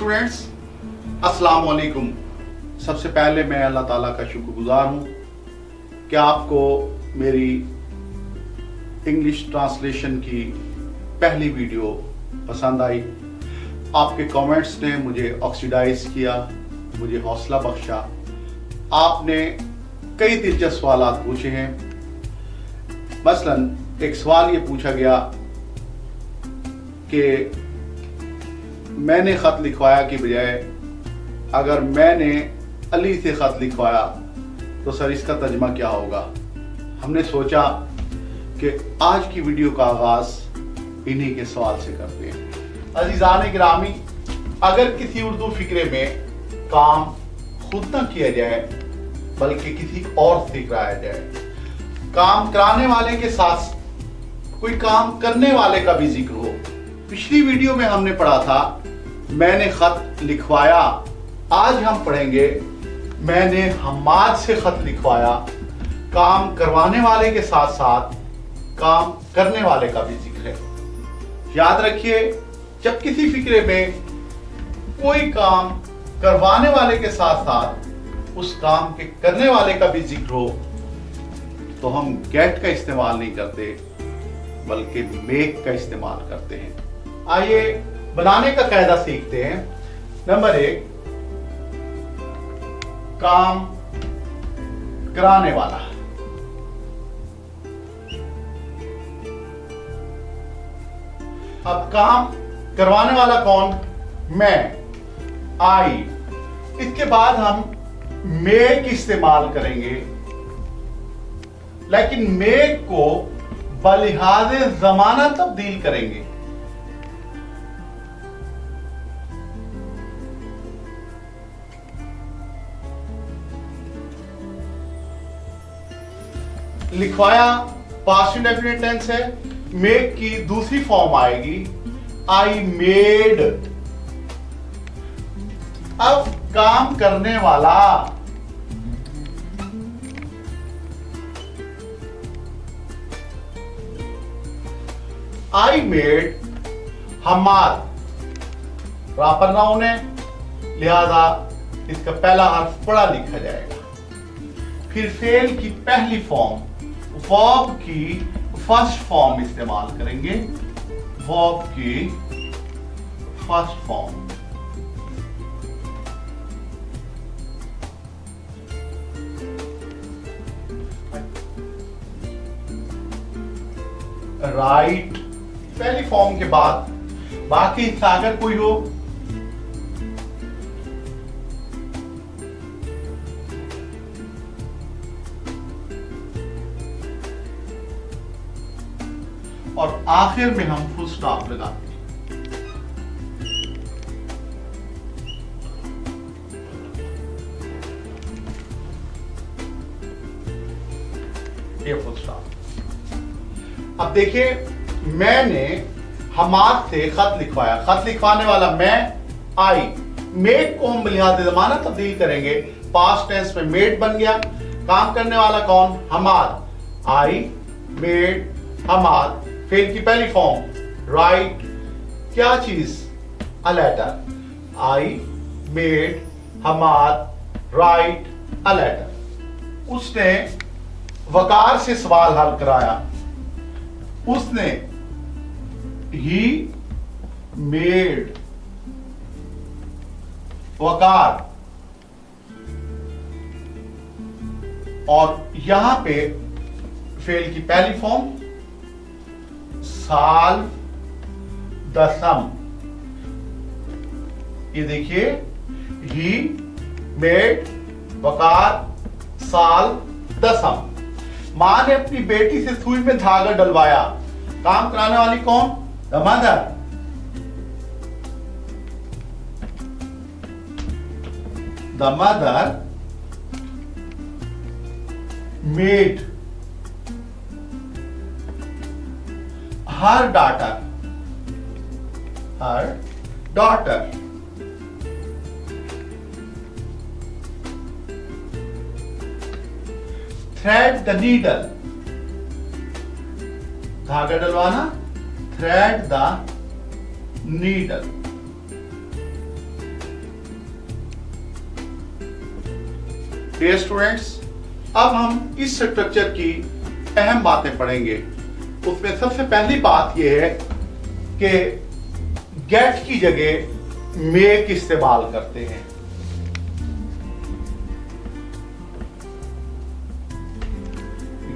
Students, अस्सलाम वालेकुम। सबसे पहले मैं अल्लाह ताला का शुक्रगुजार हूँ कि आपको मेरी इंग्लिश ट्रांसलेशन की पहली वीडियो पसंद आई। आपके कमेंट्स ने मुझे ऑक्सीडाइज किया, मुझे हौसला बख्शा। आपने कई दिलचस्प सवाल पूछे हैं। मसलन एक सवाल ये पूछा गया कि मैंने खत लिखवाया की बजाय अगर मैंने अली से खत लिखवाया तो सर इसका तर्जमा क्या होगा। हमने सोचा कि आज की वीडियो का आगाज इन्हीं के सवाल से करते हैं। अजीजान गिरामी, अगर किसी उर्दू फिक्रे में काम खुद न किया जाए बल्कि किसी और से कराया जाए, काम कराने वाले के साथ कोई काम करने वाले का भी जिक्र हो। पिछली वीडियो में हमने पढ़ा था मैंने खत लिखवाया। आज हम पढ़ेंगे मैंने हम्माद से खत लिखवाया। काम करवाने वाले के साथ साथ काम करने वाले का भी जिक्र है। याद रखिए, जब किसी फिक्रे में कोई काम करवाने वाले के साथ साथ उस काम के करने वाले का भी जिक्र हो तो हम गेट का इस्तेमाल नहीं करते बल्कि मेक का इस्तेमाल करते हैं। आइए बनाने का कायदा सीखते हैं। नंबर 1, काम कराने वाला। अब काम करवाने वाला कौन? मैं, आई। इसके बाद हम मेक इस्तेमाल करेंगे, लेकिन मेक को बलिहाज़े ज़माना तब्दील करेंगे। लिखवाया पास्ट इंडेफिनिट टेंस है। मेक की दूसरी फॉर्म आएगी आई मेड। अब काम करने वाला, आई मेड हम्माद। प्रॉपर नाउन है, लिहाजा इसका पहला हर्फ बड़ा लिखा जाएगा। फिर फेल की पहली फॉर्म वर्ब की फर्स्ट फॉर्म इस्तेमाल करेंगे। वर्ब की फर्स्ट फॉर्म। राइट पहली फॉर्म के बाद बाकी हिस्सा अगर कोई हो और आखिर में हम फुल स्टॉप लगाते हैं। ये फुल स्टॉप। अब देखिए, मैंने हम्माद से खत लिखवाया। खत लिखवाने वाला मैं, आई। मेड को हम लिहाज़े ज़माना तब्दील करेंगे। पास्ट टेंस में मेड बन गया। काम करने वाला कौन? हम्माद। I made Hammad. फेल की पहली फॉर्म राइट। क्या चीज? A letter. I made Hammad write a letter. उसने वकार से सवाल हल कराया। उसने ही मेड वकार। और यहां पे फेल की पहली फॉर्म साल दसम। ये देखिए, ही मेड वकार साल दसम। मां ने अपनी बेटी से सुई में धागा डलवाया। काम कराने वाली कौन? The mother. The mother made her daughter thread the needle। धागा डलवाना, thread the needle। Dear students, अब हम इस स्ट्रक्चर की अहम बातें पढ़ेंगे। उसमें सबसे पहली बात यह है कि गेट की जगह मेक इस्तेमाल करते हैं।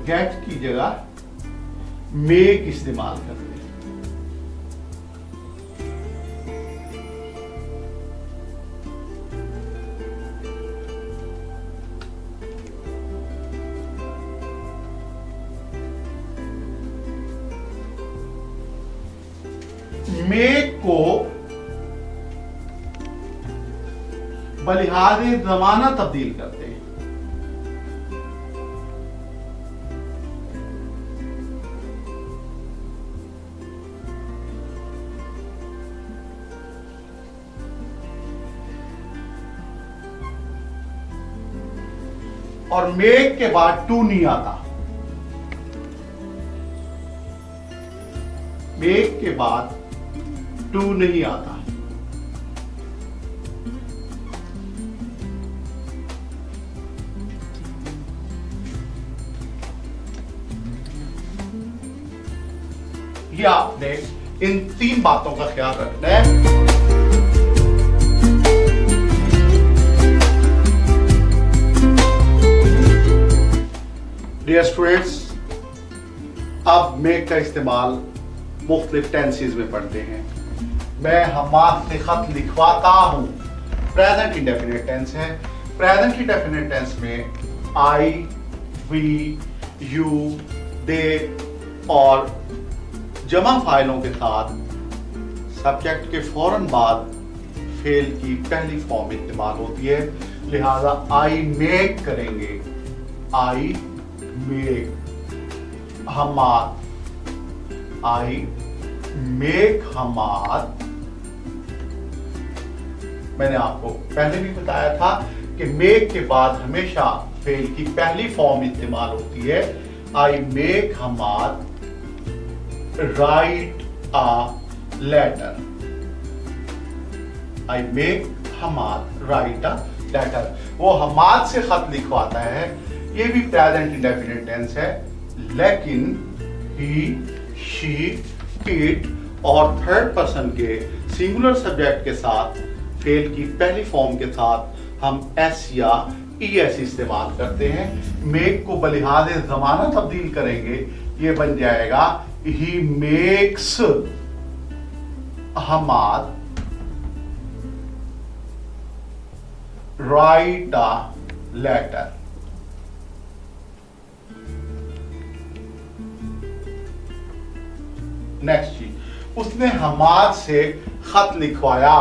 गेट की जगह मेक इस्तेमाल करते हैं। मेक को बलिहाज़े ज़माना तब्दील करते हैं। और मेक के बाद टू नहीं आता। मेक के बाद टू नहीं आता। ये आपने इन 3 बातों का ख्याल रखना है। डियर स्टूडेंट्स, अब मेक का इस्तेमाल मुख्तलिफ टेंसेस में पढ़ते हैं। मैं हमाद से खत लिखवाता हूं, प्रेजेंट इंडेफिनिट टेंस है। प्रेजेंट इंडेफिनिट टेंस में आई, वी, यू, दे और जमा फाइलों के साथ सब्जेक्ट के फौरन बाद फेल की पहली फॉर्म इस्तेमाल होती है। लिहाजा आई मेक करेंगे, I make Hamad, I make Hamad. मैंने आपको पहले भी बताया था कि मेक के बाद हमेशा फेल की पहली फॉर्म इस्तेमाल होती है। I make Hamad write a letter, I make Hamad write a letter. वो हमाद से खत लिखवाता है, ये भी प्रेजेंट इंडेफिनिट टेंस है, लेकिन ही, शी, इट और थर्ड पर्सन के सिंगुलर सब्जेक्ट के साथ फेल की पहली फॉर्म के साथ हम एस या ईएस इस्तेमाल करते हैं। मेक को बलिहाज़े ज़माना तब्दील करेंगे, ये बन जाएगा he makes Hamad write a letter. Next चीज, उसने हमाद से खत लिखवाया,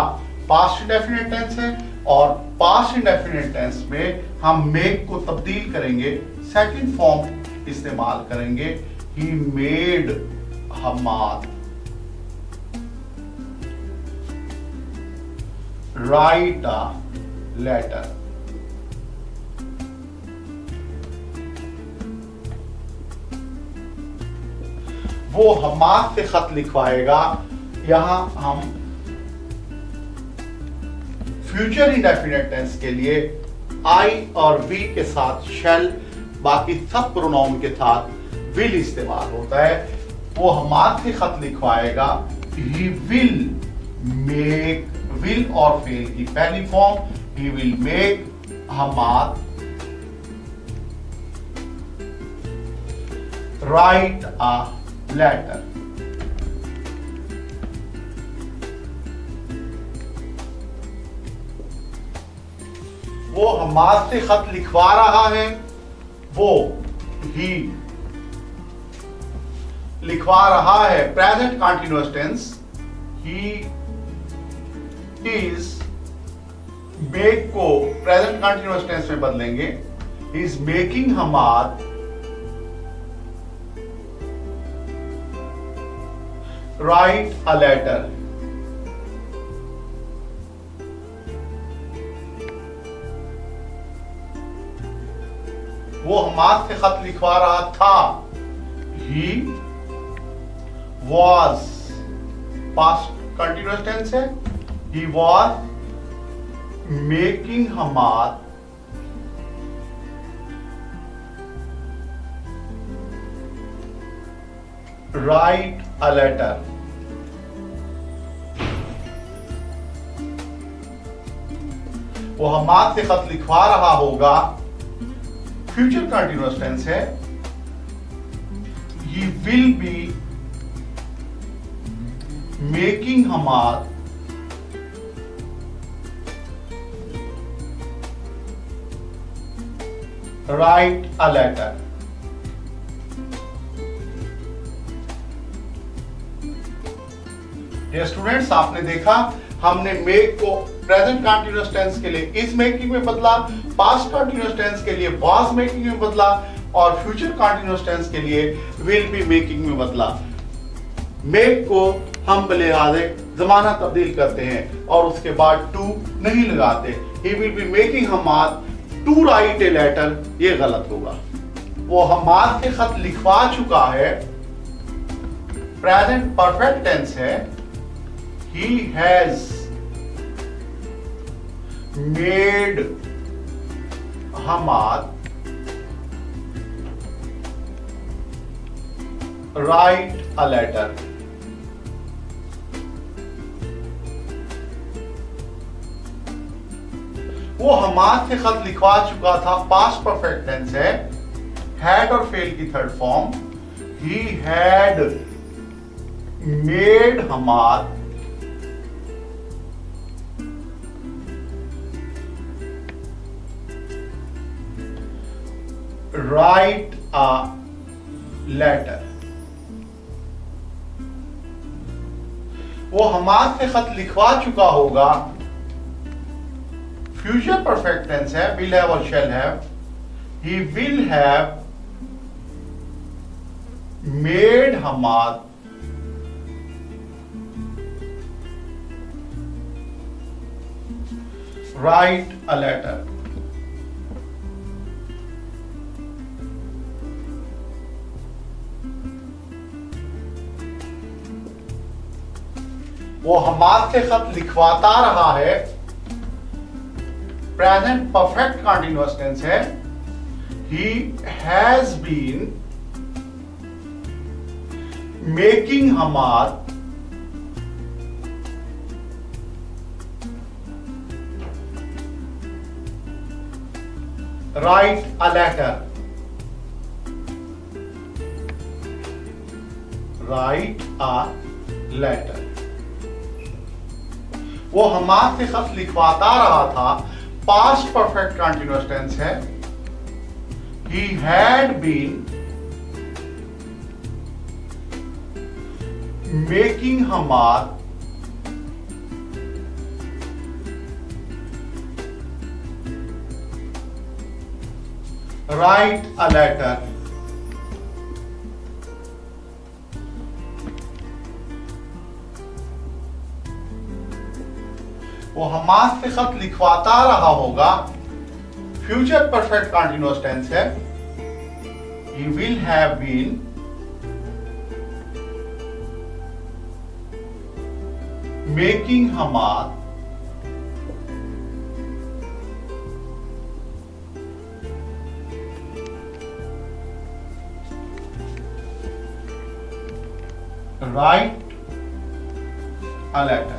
पास्ट इंडेफिनिट टेंस है और पास्ट इंडेफिनिट टेंस में हम मेक को तब्दील करेंगे, सेकंड फॉर्म इस्तेमाल करेंगे, he made Hamad write a letter. वो हमाद से खत लिखवाएगा, यहां हम फ्यूचर इंडेफिनिट टेंस के लिए आई और वी के साथ शेल, बाकी सब प्रोनाउन के साथ विल इस्तेमाल होता है। वो हमाद से खत लिखवाएगा, ही विल मेक, विल और फेल की पहली form, he will make Hamad write a letter. वो हमाद से खत लिखवा रहा है, वो ही लिखवा रहा है, present continuous tense, he is, make को प्रेजेंट कंटीन्यूअस टेंस में बदलेंगे, he is making Hamad write a letter. वो हमाद से खत लिखवा रहा था, he was, past continuous tense है, he was making Hamad write a letter. वो हमाद से खत लिखवा रहा होगा, फ्यूचर कंटिन्यूअस टेंस है। He will be making Hamad write a letter. ये स्टूडेंट्स, आपने देखा हमने मेक को प्रेजेंट कंटिन्यूअस टेंस के लिए इज मेकिंग में बदला, पास्ट कंटिन्यूअस टेंस के लिए वाज मेकिंग में बदला और फ्यूचर कंटिन्यूअस टेंस के लिए विल बी मेकिंग में बदला। मेक को हम बलिहाजे जमाना तब्दील करते हैं और उसके बाद टू नहीं लगाते। He will be making Hamad to write a letter, ये गलत होगा। वो हमाद के खत लिखवा चुका है, प्रेजेंट परफेक्ट टेंस है। He has made Hamad write a letter. वो हमाद से खत लिखवा चुका था, पास्ट परफेक्ट टेंस है। हैड और फेल की third form. He had made Hamad write a letter. वो हमाद से खत लिखवा चुका होगा, फ्यूचर परफेक्ट टेंस है, will have और shall have। He will have made Hamad write a letter. वो हमाद से खत लिखवाता रहा है, प्रेजेंट परफेक्ट कंटिन्यूअस टेंस है। He has been making Hamad write a letter. Write a letter. वो हमाद से खत लिखवाता रहा था, पास्ट परफेक्ट कंटिन्यूअस टेंस है। He had been making Hamad write a letter. वो हमाद से खत लिखवाता रहा होगा, फ्यूचर परफेक्ट कंटिन्यूअस टेंस है। He will have been making Hamad write a letter।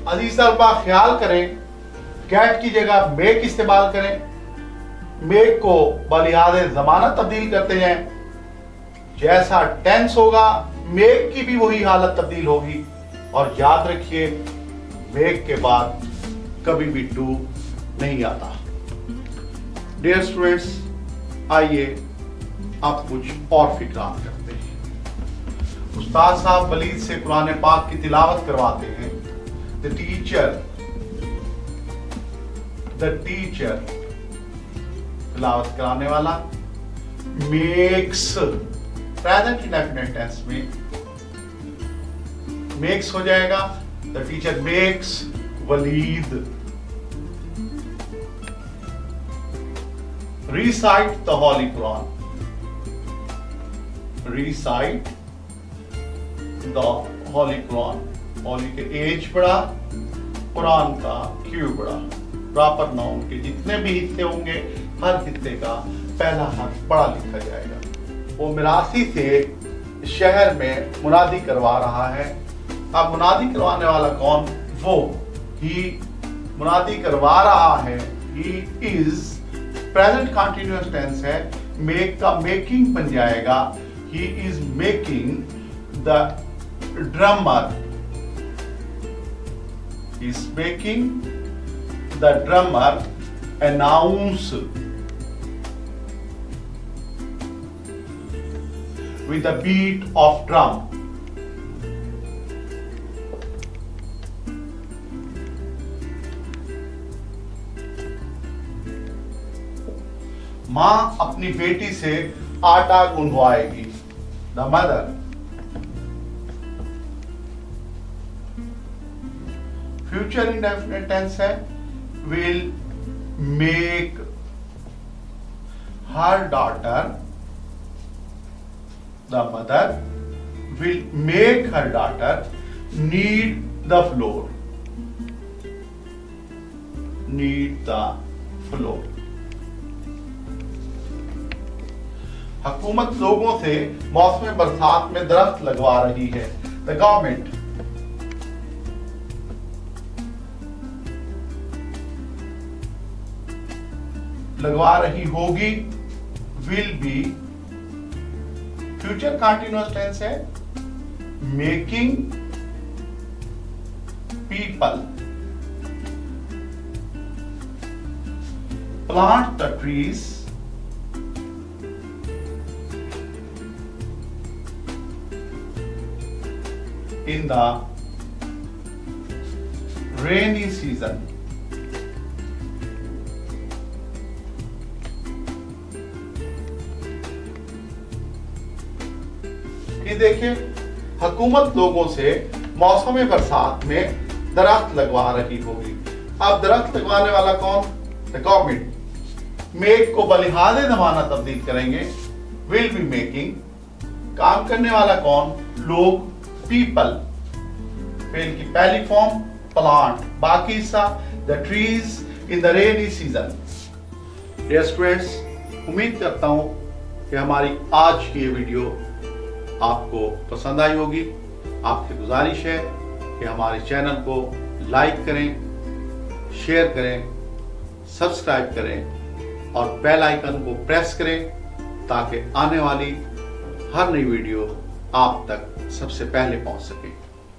अजीज तलबा, ख्याल करें, गेट की जगह मेक इस्तेमाल करें। मेक को बलिहाज़े ज़माना तब्दील करते हैं, जैसा टेंस होगा मेक की भी वही हालत तब्दील होगी। और याद रखिए, मेक के बाद कभी भी टू नहीं आता। डियर स्टूडेंट्स, आइए अब कुछ और फिक्रात करते हैं। उस्ताद साहब वलीद से कुरान पाक की तिलावत करवाते हैं। The teacher तिलावत कराने वाला makes, प्रेजेंट इंडेफिनिट टेंस में makes हो जाएगा। The teacher makes Waleed recite the Holy Quran। recite the Holy Quran। Holi के एज पढ़ा, कुरान का क्यू पढ़ा। प्रॉपर नाउन के जितने भी हिस्से होंगे हर हिस्से का पहला हर्फ पढ़ा लिखा जाएगा। वो मिरासी से शहर में मुनादी करवा रहा है। अब मुनादी करवाने वाला कौन? वो ही मुनादी करवा रहा है। He is present continuous tense है, मेक का मेकिंग बन जाएगा। He is making the drummer, is making the drummer announce with the beat of drum. मां अपनी बेटी से आटा गुंदवाएगी। The mother future indefinite tense है, will make her daughter, the mother will make her daughter knead the flour, knead the flour। हुकूमत लोगों से मौसम बरसात में दरख्त लगवा रही है। The government लगवा रही होगी, will be future continuous tense है, making people plant the trees in the rainy season। ये देखिए, हुकूमत लोगों से मौसम बरसात में दरख्त लगवा रही होगी। अब दरख्त लगवाने वाला कौन? The government. मेक को बलिहाज़े ज़माना तब्दील करेंगे, विल बी मेकिंग। काम करने वाला कौन? लोग, पीपल। फेल की पहली फॉर्म प्लांट, बाकी हिस्सा the trees in the rainy season. Dear students, उम्मीद करता हूं कि हमारी आज की ये वीडियो आपको पसंद आई होगी। आपसे गुजारिश है कि हमारे चैनल को लाइक करें, शेयर करें, सब्सक्राइब करें और बेल आइकन को प्रेस करें ताकि आने वाली हर नई वीडियो आप तक सबसे पहले पहुंच सके।